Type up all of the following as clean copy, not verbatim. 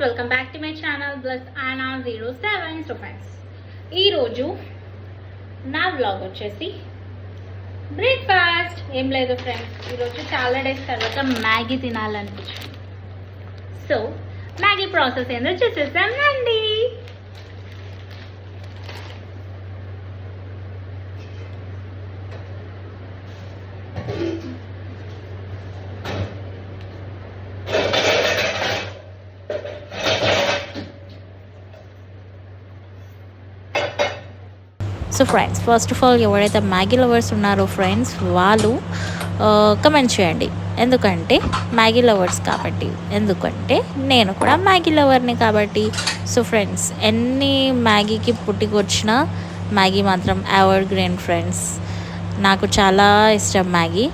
Welcome back to my channel bless Ana 07. So friends, ఈరోజు నా vlog వచ్చేసి breakfast ఏం లేదు ఫ్రెండ్స్. ఈరోజు చాలా డేస్ తర్వాత మ్యాగీ తినాలనిపించింది. సో మ్యాగీ ప్రాసెస్ ఏందో చూసేసాం రండి. So friends, first of all ఎవరైతే మ్యాగీ లవర్స్ ఉన్నారో ఫ్రెండ్స్, వాళ్ళు కమెంట్ చేయండి. ఎందుకంటే మ్యాగీ లవర్స్ కాబట్టి, ఎందుకంటే నేను కూడా మ్యాగీ లవర్ని కాబట్టి. సో ఫ్రెండ్స్, ఎన్ని మ్యాగీకి పుట్టికొచ్చినా మ్యాగీ మాత్రం ఎవర్ గ్రీన్ ఫ్రెండ్స్. నాకు చాలా ఇష్టం మ్యాగీ.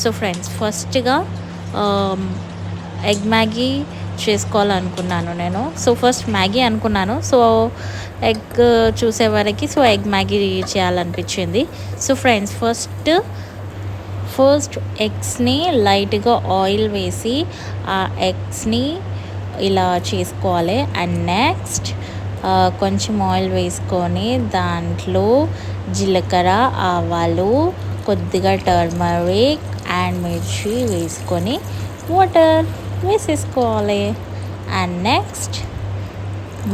సో ఫ్రెండ్స్, ఫస్ట్గా ఎగ్ మ్యాగీ చేసుకోవాలనుకున్నాను నేను. సో ఫస్ట్ మ్యాగీ అనుకున్నాను. సో ఎగ్ చూసేవరకు ఎగ్ మ్యాగీ చేయాలనిపించింది. సో ఫ్రెండ్స్, ఫస్ట్ ఎగ్స్ని లైట్గా ఆయిల్ వేసి ఆ ఎగ్స్ని ఇలా చేసుకోవాలి. అండ్ నెక్స్ట్ కొంచెం ఆయిల్ వేసుకొని దాంట్లో జీలకర్ర, ఆవాలు, కొద్దిగా టర్మరిక్ అండ్ మిర్చి వేసుకొని వాటర్ వేసేసుకోవాలి. అండ్ నెక్స్ట్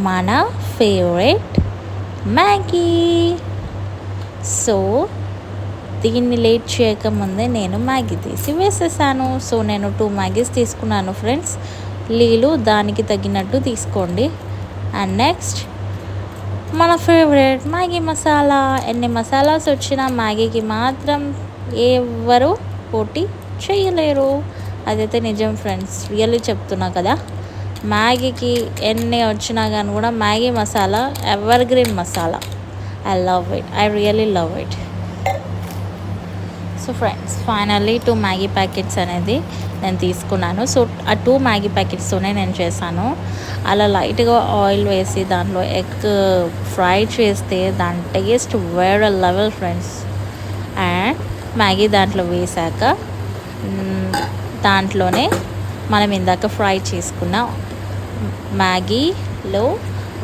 మన ఫేవరెట్ మ్యాగీ. సో దీన్ని లేట్ చేయకముందే నేను మ్యాగీ తీసి వేసేసాను. సో నేను 2 మ్యాగీస్ తీసుకున్నాను ఫ్రెండ్స్. నీళ్ళు దానికి తగినట్టు తీసుకోండి. అండ్ నెక్స్ట్ మన ఫేవరెట్ మ్యాగీ మసాలా. ఎన్ని మసాలాస్ వచ్చినా మ్యాగీకి మాత్రం ఎవరు పోటీ చేయలేరు. అదైతే నిజం ఫ్రెండ్స్, రియల్లీ చెప్తున్నా కదా. మ్యాగీకి ఎన్ని వచ్చినా కానీ కూడా Maggi masala ever green masala. I love it, I really love it. So friends, finally 2 Maggi packets అనేది నేను తీసుకున్నాను. సో ఆ 2 మ్యాగీ ప్యాకెట్స్తోనే నేను చేశాను. అలా లైట్గా ఆయిల్ వేసి దాంట్లో ఎగ్ ఫ్రై చేస్తే దాని టేస్ట్ వేరే లెవెల్ ఫ్రెండ్స్. అండ్ మ్యాగీ దాంట్లో వేసాక దాంట్లోనే మనం ఇందాక ఫ్రై చేసుకున్న మ్యాగీలో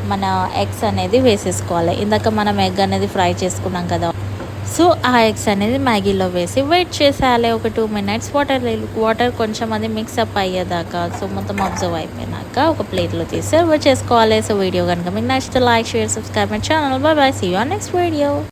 మన ఎగ్స్ అనేది వేసేసుకోవాలి. ఇందాక మనం ఎగ్ అనేది ఫ్రై చేసుకున్నాం కదా. సో ఆ ఎగ్స్ అనేది మ్యాగీలో వేసి వెయిట్ చేసేయాలి ఒక 2 minutes. వాటర్ కొంచెం అది మిక్సప్ అయ్యేదాకా, సో మొత్తం అబ్జర్వ్ అయిపోయినాక ఒక ప్లేట్లో తీసి సర్వ్ చేసుకోవాలి. సో వీడియో కనుక మీకు నచ్చితే like, share, subscribe my channel. Bye bye, see you on next video.